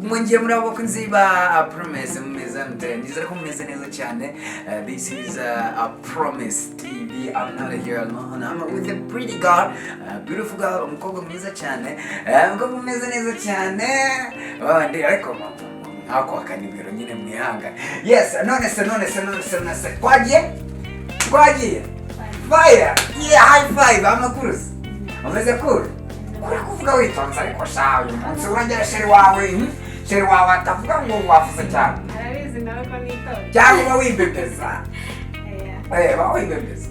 Mwinjiye muri abo bakunzi ba Promise mumeze mute nizere ko mumeze neza cyane. This is a Promise TV. I'm not here alone. I'm with a pretty girl, beautiful girl, umukobwa mwiza cyane. Umukobwa mwiza neza cyane. Ndi ariko ako akanibiro nyine mwihanga. Yes, none se kwagiye fire. Yeah, high five. Amakuru umeze cool. Kuvuga witonze ariko shawe umunsi urangera sheri wawe atavuga ngo wavuze cyane arabizi nawe ko nitonze cyangwa wibebeza wibebeza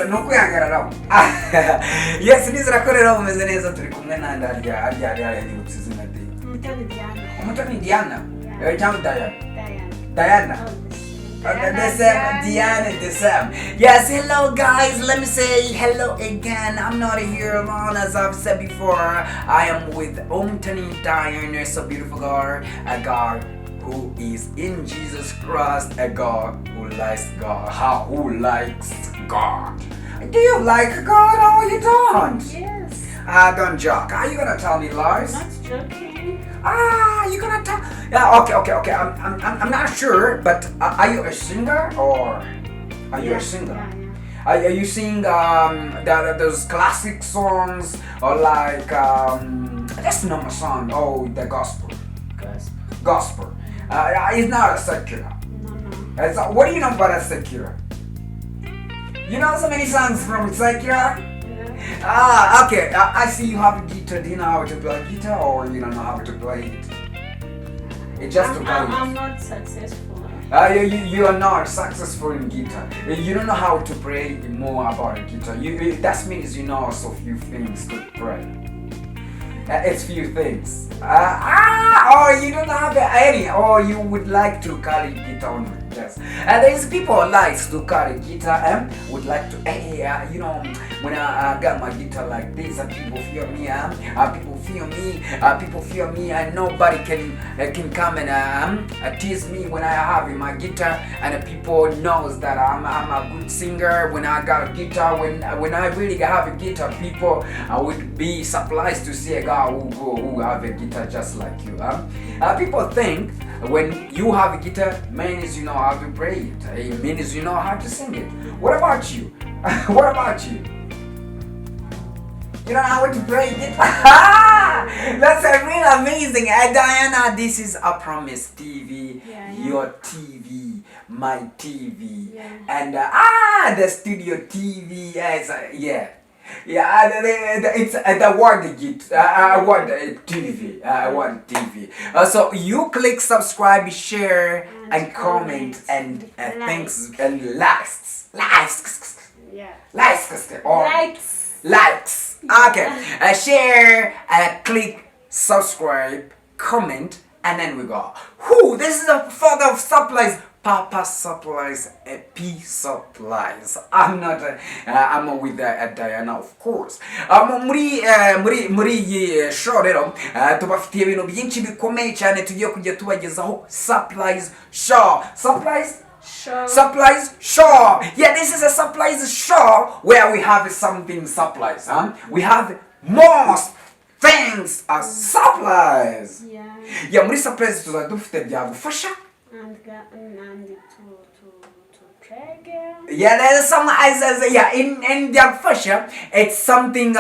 nukuyagararaho. Yes, nizera ko rero umeze neza turi kumwe nandi harya yibutse izina de Umutoni Diana cyangwa Diana Yes, hello guys, let me say hello again. I'm not here alone, as I've said before. I am with Umutoni Diana, so beautiful girl, a girl who is in Jesus Christ, a girl who likes God. Who likes God? Do you like God or you don't? Yes. Don't joke. Are you gonna tell me lies? I'm not joking. You're gonna tell? Yeah, okay. I'm not sure, but are you a singer or are you a singer? Yeah. Are you sing those classic songs or like that's not my song? Oh, the gospel. Gospel. It's not a secular. No. What do you know about a secular? You know so many songs from secular. Okay. I see you have a guitar. Do you know how to play guitar, or you don't know how to play it? It's just I'm not successful. You are not successful in guitar. You don't know how to play more about a guitar. That means you know so few things to play. It's few things. Or you don't have any, or you would like to carry guitar on. Yes. And there's people who likes to carry guitar and would like to, when I got my guitar like this, people feel me, people feel me, and nobody can come and tease me when I have my guitar, and people knows that I'm a good singer when I got a guitar. When I really have a guitar, people would be surprised to see a guy who have a guitar just like you. People think when you have a guitar, means you know how to play it. It means you know how to sing it. What about you? What about you? You don't know how to play it? That's really amazing. Diana, this is a Promise TV, your TV, my TV, and the studio TV. It's the word TV. So you click subscribe, share, and comment, and thanks and likes. Okay. Share, click subscribe, comment, and then we go. This is the father of supplies. Papa supplies, P supplies. I'm with Diana, of course. Muri show rero tubafitiye ibintu byinshi bikomeye cyane tugiye kujya tubagezaho supplies show. Supplies show. Yeah, this is a supplies show where we have something supplies. We have most things as supplies. Yeah, muri supplies tuzadufite Byagufasha. And to pray. Yeah, there's some in Byagufasha, it's something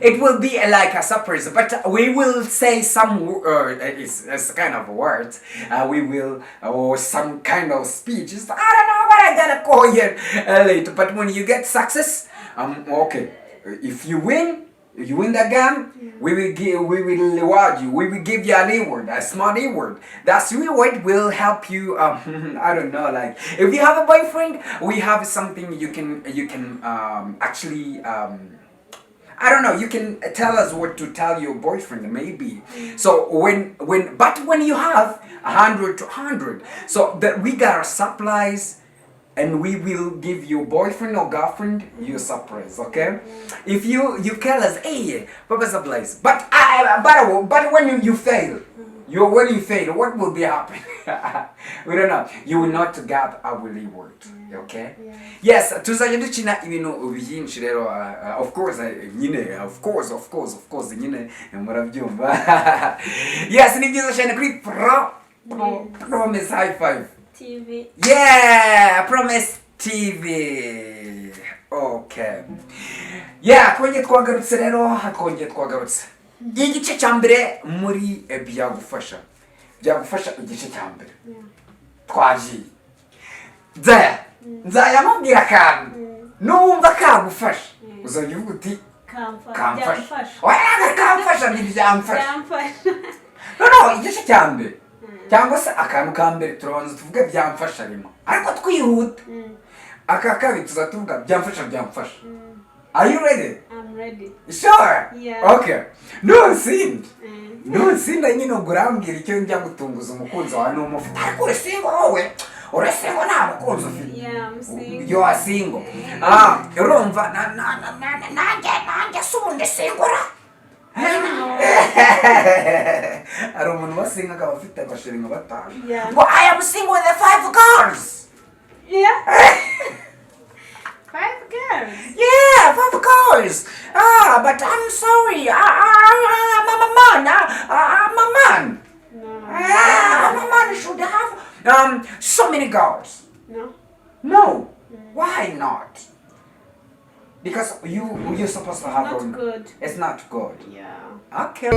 it will be like a surprise, but we will say some it's kind of words. We will or some kind of speech. I don't know what I gotta call here later. But when you get success, okay. If you win the game, we will reward you. We will give you an reward, a small reward. That reward will help you. I don't know, like if you have a boyfriend, we have something you can actually. I don't know. You can tell us what to tell your boyfriend, maybe. So when you have 100 to 100, so that we got our supplies. And we will give you boyfriend or girlfriend your surprise, okay? If you tell us, hey, Papa supplies, but when you fail, when you fail, what will be happening? We don't know. You will not get a reward. Okay? Yes, tuzajya dukina ibintu byinshi rero. Of course, nyine, of course, nyine murabyumva. Yes, ni byiza cyane kuri Promise High Five TV. Yeah, Promise TV. Okay. Yeah, twongeye twagarutse rero, igice cya mbere muri Byagufasha igice cya mbere twagiye nzayamubwira akantu numva kagufasha uzajya uvuga uti kamfasha ntibyamfasha no igice cya mbere cyangwa se akantu ka mbere turabanza tuvuge byamfasha rimwe ariko twihuta aka kabiri tuzatuvuga byamfasha. Are you ready? I'm ready. Sure? Yeah. Okay. No nyine urambwira icyo njya gutunguza umukunzi wawe n'umufite ariko urasingo nta mukunzi ufite. Yeah, I'm single. You are single. Urumva nanjye subundi singura. Ari umuntu wasinga akaba afite abashiringa batanu. Ngo I am single with the 5 girls. Yeah. 5 girls? Yeah, 5 girls. But I'm sorry. I'm a man. I'm a man. No. I'm a man should have so many girls. No. Why not? Because you're supposed to have one. Not good. It's not good. Yeah. Okay.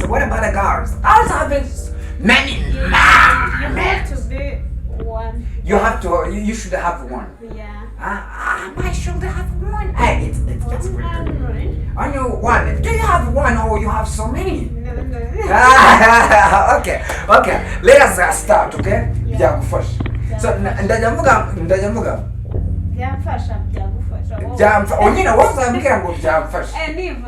What about the girls? Girls have many men. You have to be one. You should have one. Yeah. I should have one. It's weird. Only one. Do you have one or you have so many? No. Okay. Let us start, okay? Byagufasha. So ndajamuga. Byagufasha. Onyine wazambwira ngo byamfasha.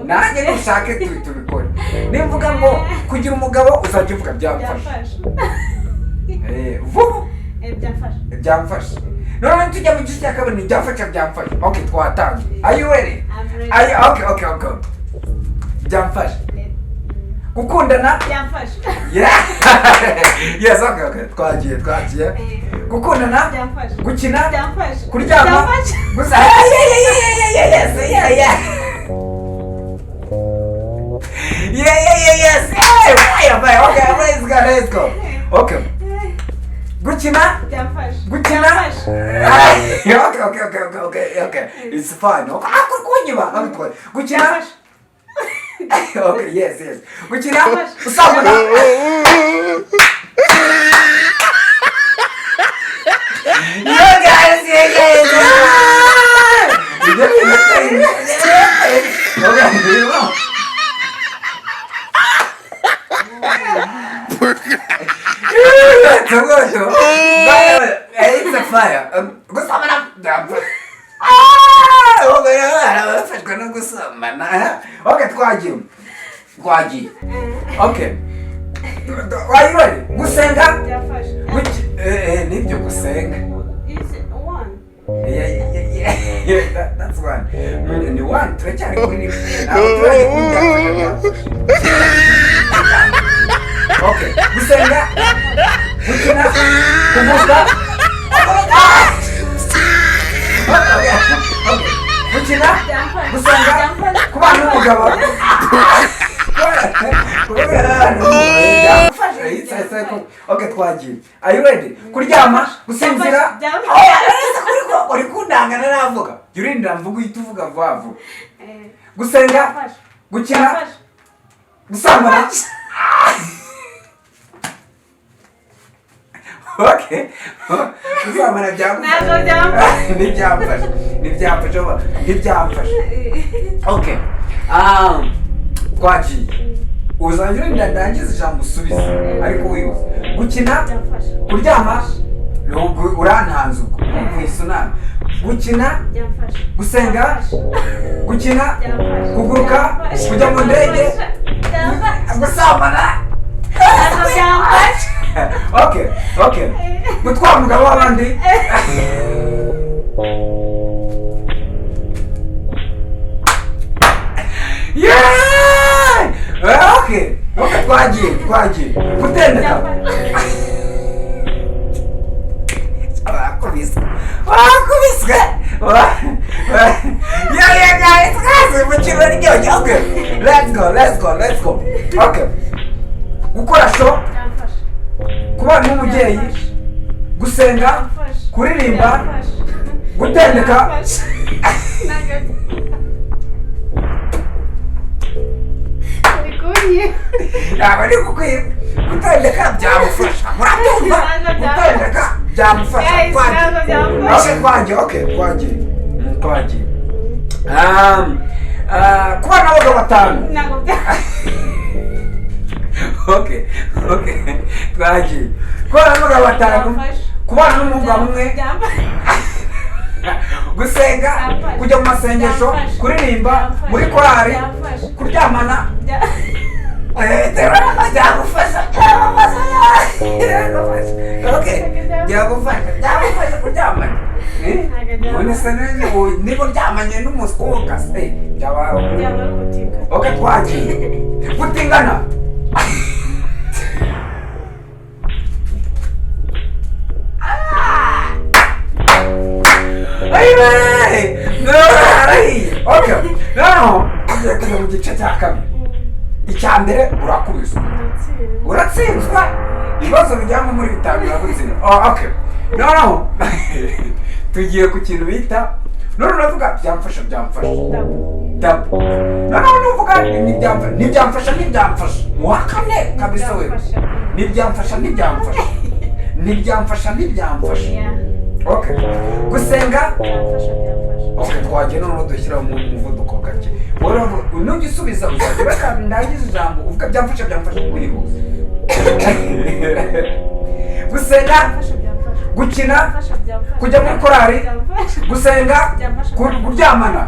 Nanjye nushake tubikora. Nimvuga ngo kugira umugabo uzajya uvuga byamfasha. Vuba. Byamfasha. None tujya mu gice cya kabiri byamfasha. Okay, twatangiye. Are you ready? I'm ready. Are you okay. Byamfasha. Gukundana? Byamfasha. Yeah. Yes, okay. Twagiye. Gukundana? Byamfasha. Gukina? Byamfasha. Kuryama? Gusa. Yes. Okay, let's go. Okay. Gukina? Byamfasha. Gukina? Okay. It's fine. Okay. Gukina? Okay, yes. Gukina? Usabana? You guys, It's a fire. Okay, twagiye. Okay. Are you ready? Gusenga? Nibyo gusenga. Is it one? Yeah, that's one. Ni one. Turacyari kuri Okay, gusenga, gukina, kuvuga. Okay. Gukina, gusenga, kubana n'umugabo. Okay, twagiye. Are you ready? Kuryama, gusinzira. Uri kundangana navuga. Yurinda mvuga uhita uvuga vuba. Gusenga, gukina, gusambana. Okay. Gusambana byamfasha. Ntibyamfasha. Okay. Twagiye. Uzanjye ndangiza ijambo usubiza ariko wibuze. Gukina, kuryama, urantanze uko. Umvise unana. gukina byamfasha gusenga gukina byamfasha kuguruka kujya mu ndege gusambana byamfasha okay gutwara umugabo w'abandi okay twagiye gutendeka wakubiswe yeah guys mu kirori ryose okay let's go okay gukora show kubana n'umubyeyi gusenga kuririmba gutendeka bari kukwiba gutendeka byamufasha murabyumva gutendeka byamufasha twagiye kubana n'abagabo batanu okay twagiye kubana n'abagabo batanu kubana n'umugabo umwe gusenga kujya mu masengesho kuririmba muri korari kuryamana byagufasha kuryamana none se niba uryamanye n'umuskoka se byaba okay twagiye gutingana okay no kujya mu gice cya kabiri icya mbere uratsinzwa ibibazo bijyamo muri bitanu biragutsinda okay no tugiye ku kintu bita none uravuga byamfasha nuvuga ntibyamfasha muhakane kabisa we ntibyamfasha okay gusenga okay twagiye none dushyira mu muvuduko gake nugisubiza uzagera kandi ndangiza ijambo uvuga byamfasha wihuse gusenga gukina kujya muri korari gusenga kuryamana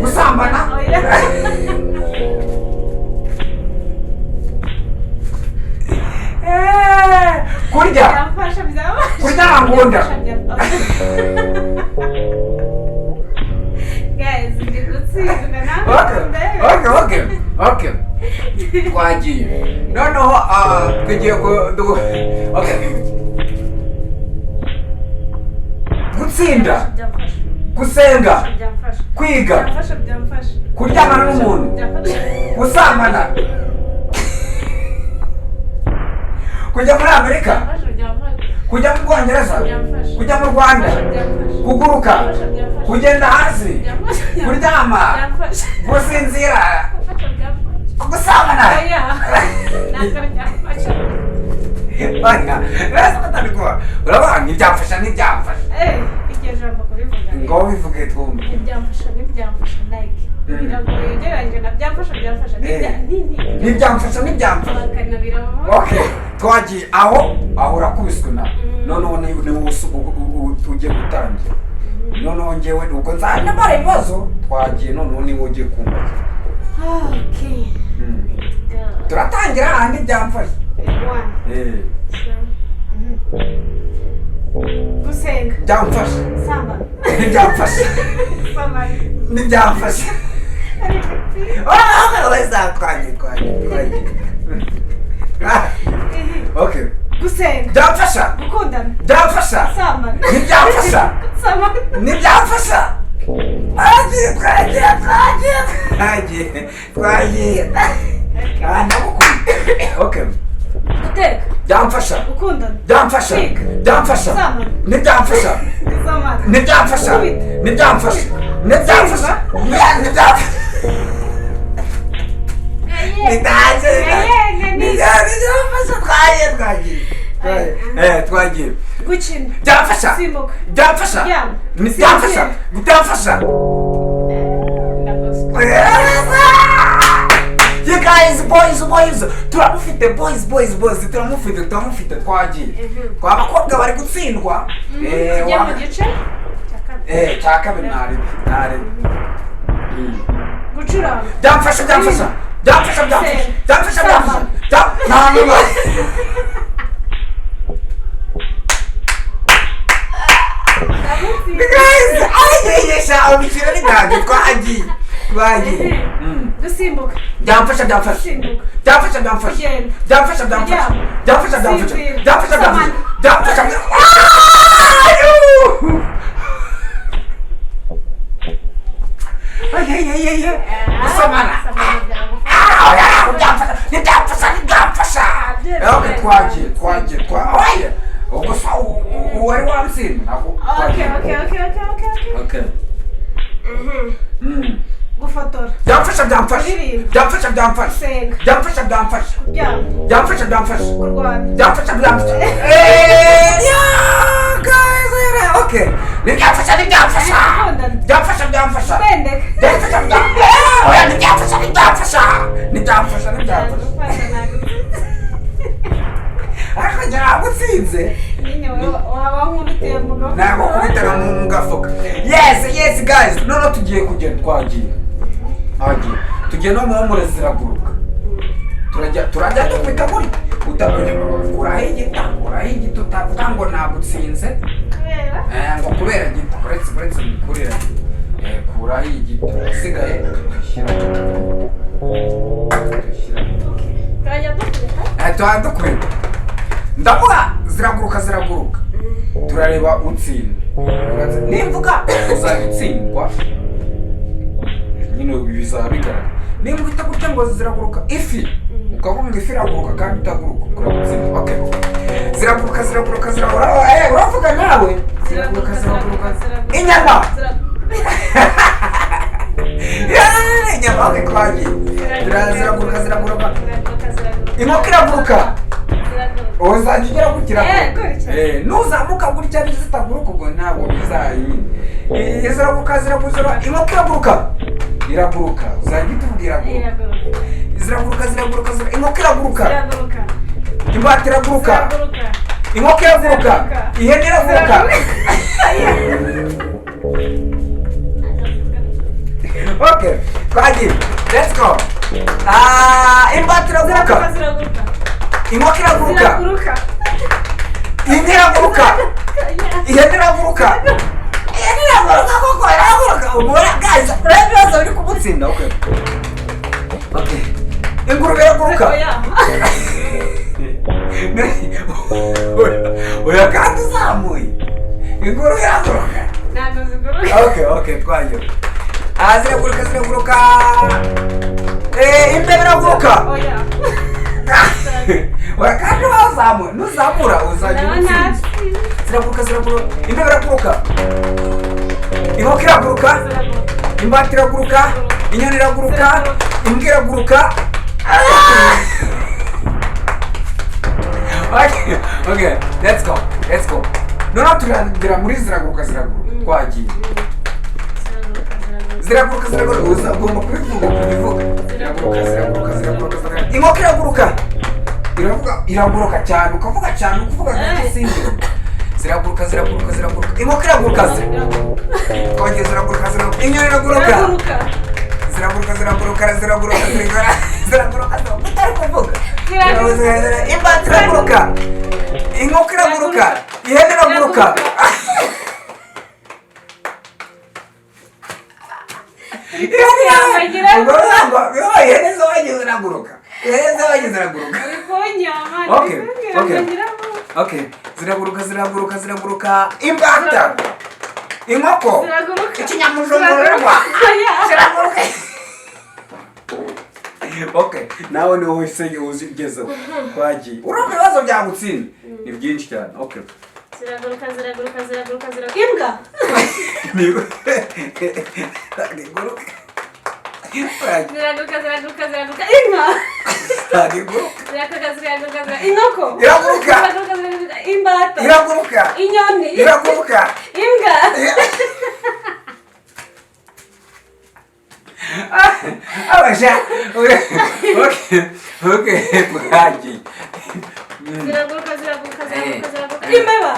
gusambana kurya ngunda okay twagiye noneho tugiye gutsinda gusenga kwiga kuryamana n'umuntu gusambana kujya muri Amerika kujya mu Bwongereza kujya mu Rwanda kuguruka kugenda hasi kuryama gusinzira gusambana urabona ntibyamfasha iryo jambo kurivuga ngo bivuge twumve ntibyamfasha biragoye ugereranyije na byamfasha okay twagiye aho urakubiswe na noneho niwe ugiye gutangira noneho njyewe ubwo nzanyamara ibibazo twagiye noneho niwe ugiye kumbaza okay turatangira ahandi byamfasha gusenga byamfasha samba ntibyamfasha twagiye okay gusenga byamfasha gukundana byamfasha samba ntibyamfasha twagiye okay guteka byamfasha gukundana byamfasha twagiye gukina byamfasha simbuka byamfasha you guys boys turamufite boys turamufite twagiye kwa bakobwa bari gutsindwa tujya mu gice cya kabiri Chaka binari. Gucuranga. Byamfasha. Guys, ayesha ubikira n'intango twagiye. Gusimbuka. Byamfasha. Gusamana. Byamfasha. Okay, twagiye. Oya. Gusa wari wamsina. Okay. Gufotora. Byamfasha. Kurwana. Byamfasha. Guys, okay. Byamfasha. Akajya gutsinze. Ntabwo kubitera mu gafuka. Yes guys, none tugiye kugenda twagiye. Tugiye no mu ziraguruka. Turajya dukubita muri urahigita utavuga ngo nagutsinze. Ngo kubera gito uretse mikurira. Kurahigita usigaye dukubita. Ndavuga ziraguruka. Turareba utsinda. Nimvuga uzabitsindwa. Nyine bizaba bigaragara. Nimba uhita gutya ngo ziraguruka ifi. Ukavuga ngo ifi iraguruka kandi itaguruka. Kurabutsinda. Okay. Ziraguruka. Uravuga nawe. Ziraguruka. Inyama. Inyama kwagiye. Ziraguruka. Inkoko iraguruka. Uzajya ugera gukira. Nuzamuka gutya zitaguruka ubwo ntabwo bizayi. Ziraguruka. Inkoko iraguruka. Uzajya utubwira ziraguruka. Inkoko iraguruka. Imbata iraguruka. Inkoko iraguruka. Ihene iraguruka. Okay, kwagiye. Let's go. Imbata iraguruka. Inkoko iraguruka. Inka iraguruka. Ihene iraguruka. Koko iraguruka. Ubona guys, rero biri kumutsinda. Okay. Ingurube iraguruka. Oya kandi uzamuye. Ingurube iraguruka. Ntabwo ziguruka. Okay, twagiye. Ziraguruka. Imbeba iraguruka. Wakati wazamu, nuzamura uzajya gutsinda. Ziraguruka. Imbeba iraguruka. Inkoko iraguruka. Imbata iraguruka. Inyoni iraguruka. Imbwa iraguruka. Okay, let's go. Noneho turagira muri ziraguruka. Twagiye. Ziraguruka. Uzagomba kubivuga. Ziraguruka. Inkoko iraguruka. Iraguruka cyane. Ukavuga nk'igisimba. Ziraguruka. Inkoko iraguruka. Kongera ziraguruka. Inyoni iraguruka. Ziraguruka. Utari kuvuga. Imbata iraguruka. Inkoko iraguruka. Ihene iraguruka. Ihene z'abagize ziraguruka. Okay. Ziraguruka. Imbata. Inkoko. Ikinyamujongorerwa. Ziraguruka. Okay, nawe ni wowe se uzigezeho. Kwagiye. Urumva ibibazo byagutsinda. Ni byinshi cyane. Okay. Ziraguruka. Imbwa. Ziraguruka. Inka. Ziraguruka. Inkoko. Iraguruka. Imbata. Iraguruka. Inyoni. Iraguruka. Imbwa. Abasha. Okay. Kwagiye. ziraguruka imbeba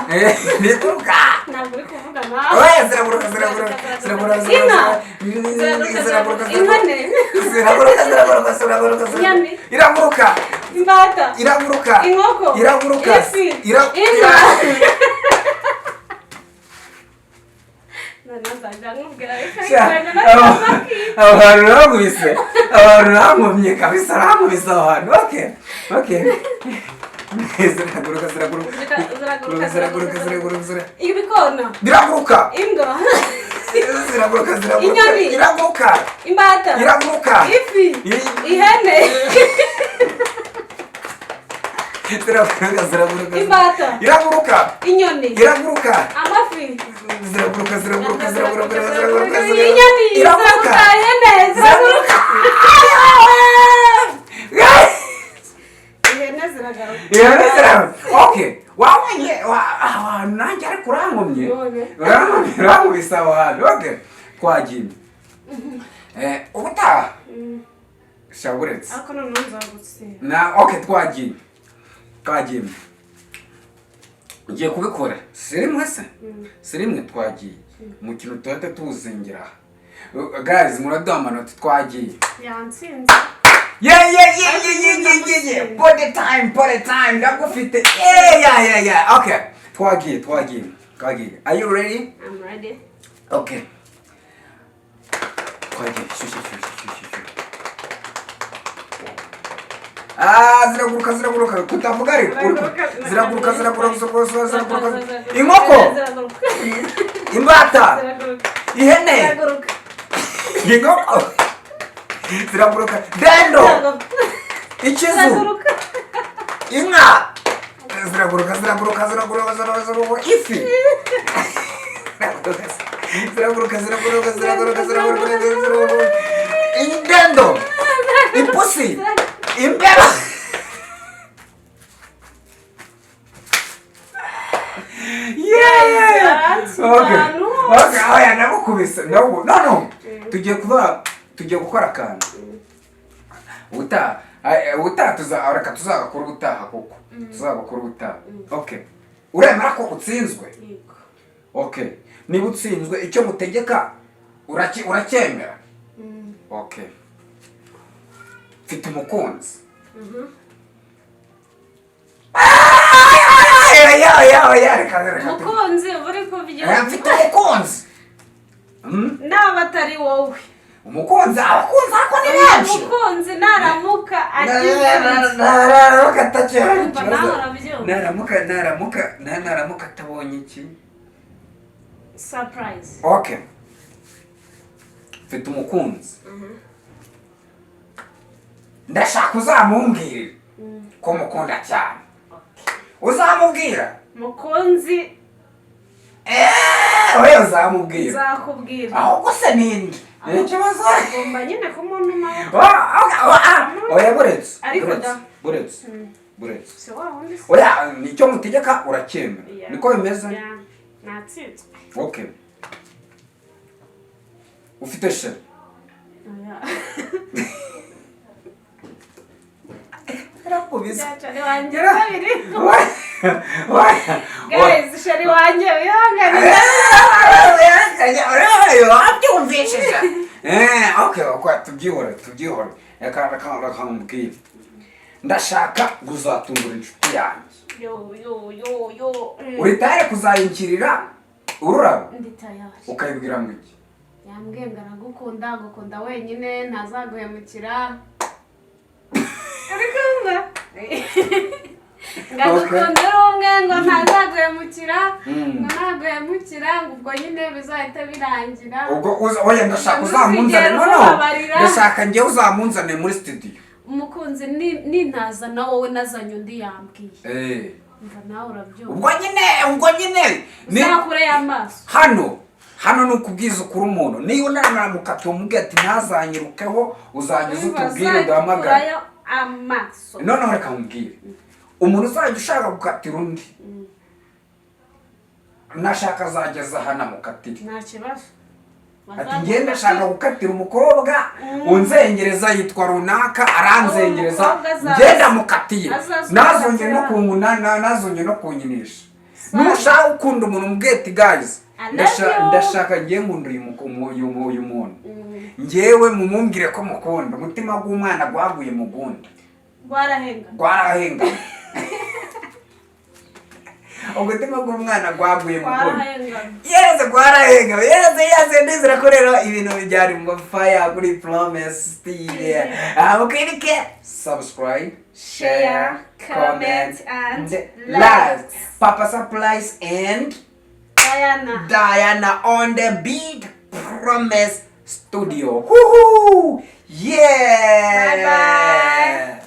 Nituruka. ntabwo uri kuvuga nawe Oya ziraguruka. inka ziraguruka inkone Ziraguruka. Inyoni. Iraguruka. imbata Iraguruka. inkoko Iraguruka. ifi Iraguruka. inka nzajya nkubwira abantu bamubise abantu bamumye kabisa bamubise abantu okay ziraguruka ibikona biraguruka imbwa ziraguruka inyoni iraguruka imbata iraguruka ifi ihene ziraguruka imbata iraguruka inyoni iraguruka amafi ziraguruka inyoni ziraguruka ihene ziraguruka ihene ziragaruka okay wabonye abantu nanjye ariko urangomye urangomisa abantu okay twagiye ubutaha shaburetse ariko noneho nzagutsinda na okay twagiye ugiye kubikora sirimwe twagiye umukino tuhita tuwuzingira guys muraduha amanota twagiye yansinze yeah body time ndagufite yeah okay twagiye are you ready? I'm ready. Okay twagiye ziraguruka kutavuga ariko ziraguruka inkoko imbata ihene inkoko ziraguruka dendo ikizu inka ziraguruka ifi ziraguruka dendo ipusi imbeba okay oya nabukubise no tugiye gukora akantu ubutaha tuzagakora ubutaha kuko tuzagakora ubutaha okay uremera ko utsinzwe okay niba utsinzwe icyo mutegeka uracyemera okay mfite umukunzi umukunzi uri kubyina mfite umukunzi naba atari wowe umukunzi ako ni benshi umukunzi naramuka naramuka atabonye iki surprise okay mfite umukunzi ndashaka uzamumbwira ko mukunda cyane uzamubwira mukunzi oya uzamubwira nzakubwira ahubwo se ninde ikibazo ngomba nyine ko umuntu oya buretse si wa wundi se oya nicyo mutegeka uracyemera niko bimeze natsinzwe okay ufite sheri guys sheri wanjye wihangane wabyumvishije okay tubyihore reka mubwire ndashaka kuzatungura inshuti yanjye uri tayari kuzayinkirira ururabo ukayibwira ngo iki yambwiye ngo aragukunda wenyine ntazaguhemukira uri kumva ngagukundira umwe ngo ntazaguhemukira ngo ntaguhemukira ngo ubwo nyine bizahita birangira ubwo oya ndashaka uzamunzane ndashaka njyewe uzamunzane muri studio umukunzi nintaza na wowe nazanye undi yambwiye umva nawe urabyumva ubwo nyine uzakure y'amaso hano ni ukubwiza ukuri umuntu niba unamukatiye umubwira ati ntazanyirukeho uzangiza utubwire duhamagare amaso noneho reka mubwire umuntu uzajya ushaka gukatira undi nashaka azageza hano amukatire nta kibazo ati ngenda ashaka gukatira umukobwa unzengereza yitwa runaka aranzengereza ngenda mukatiye nazongera no kunkuna nazongera no kunyinisha nushaka ukunda umuntu mbwete guys ndashaka ngiye nkunda uyu muntu ngewe mumumbwire ko mukunda umutima w'umwana gwaguye mu gundi gwarahenga umutima w'umwana gwaguye mu gundi yes gwarahenga yes ndizira ko rero ibintu bijyari mu fire kuri promise still mukirike subscribe share comment and like Papa Supplies and Diana on the Big Promise Studio. Woohoo! Yeah! Bye bye!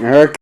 Okay.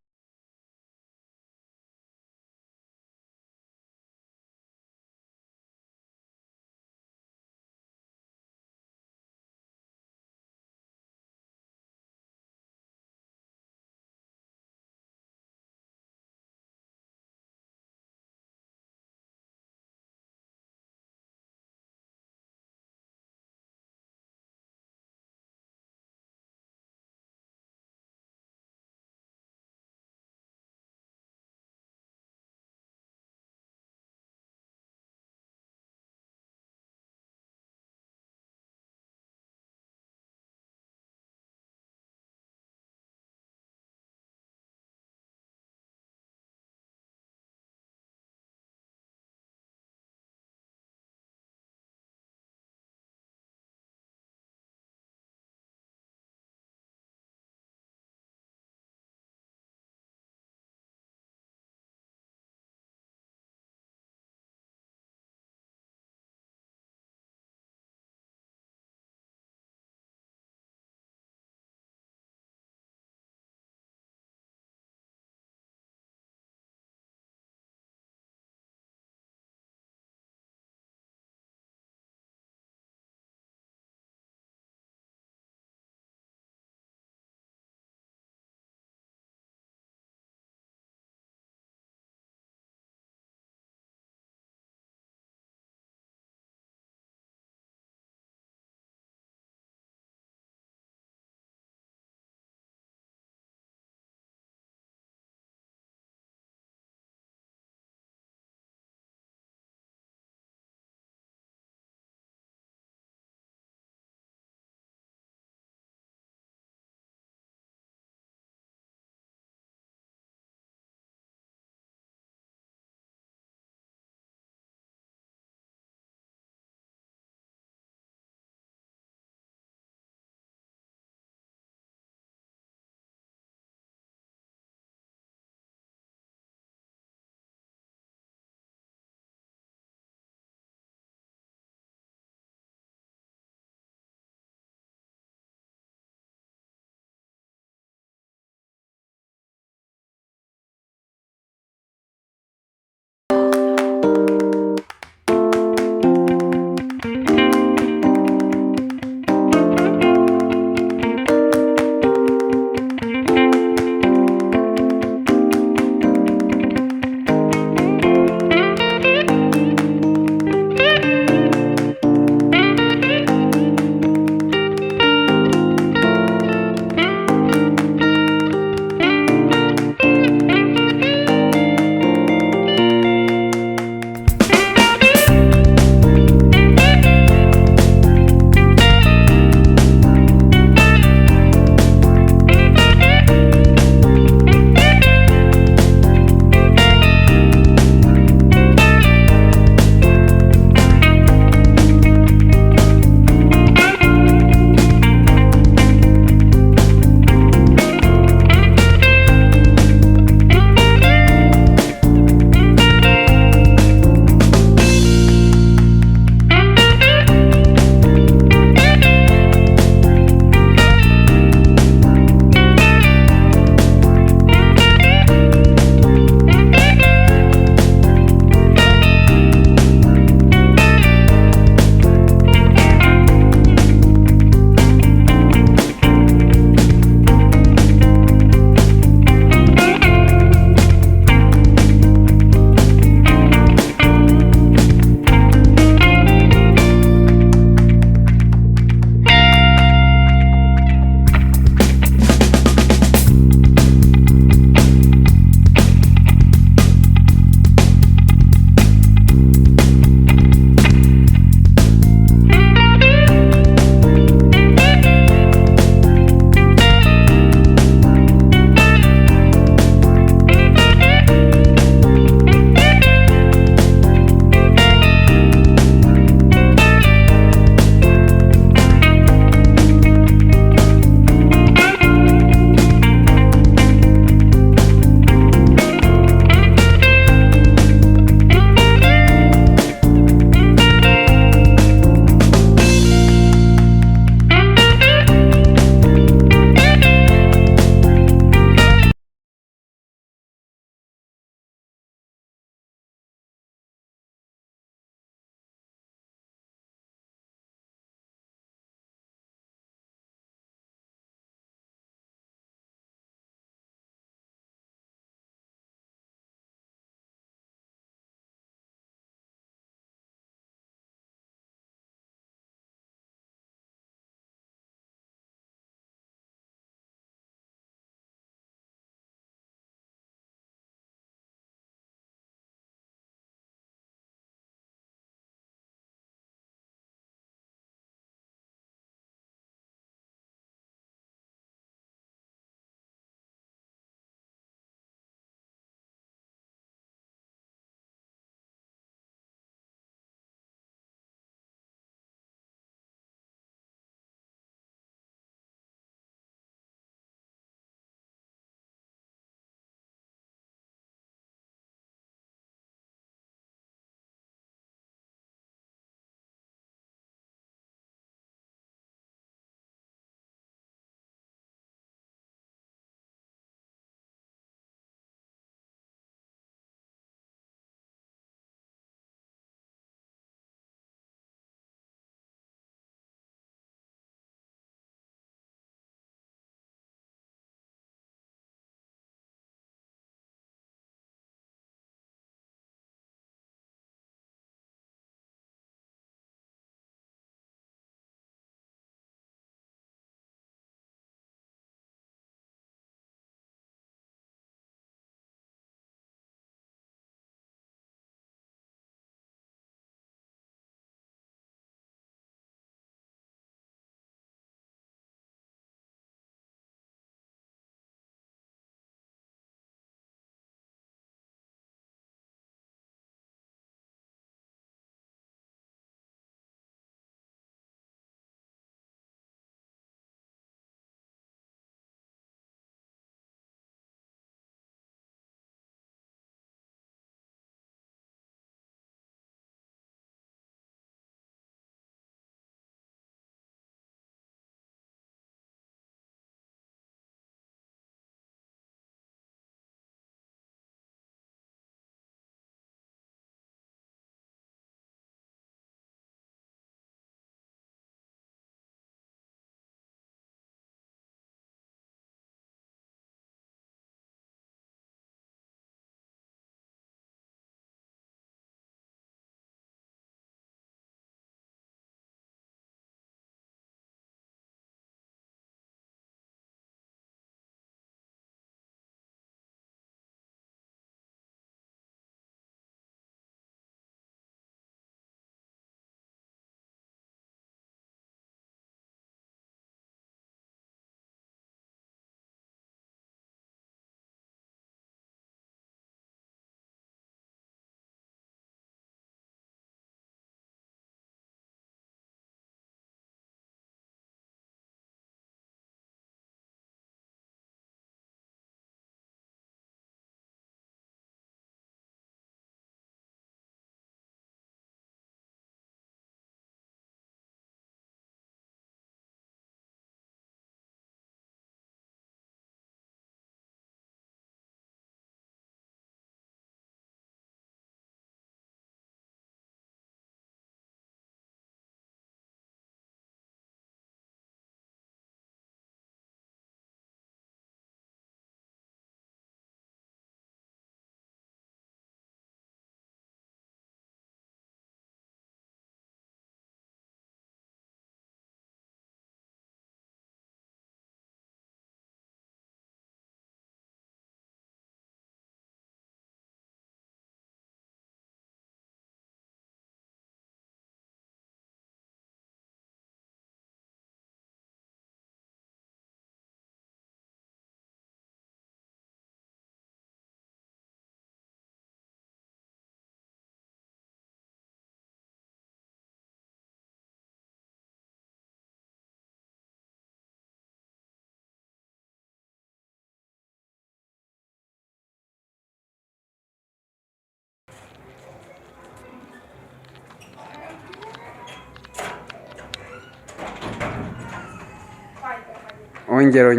ongera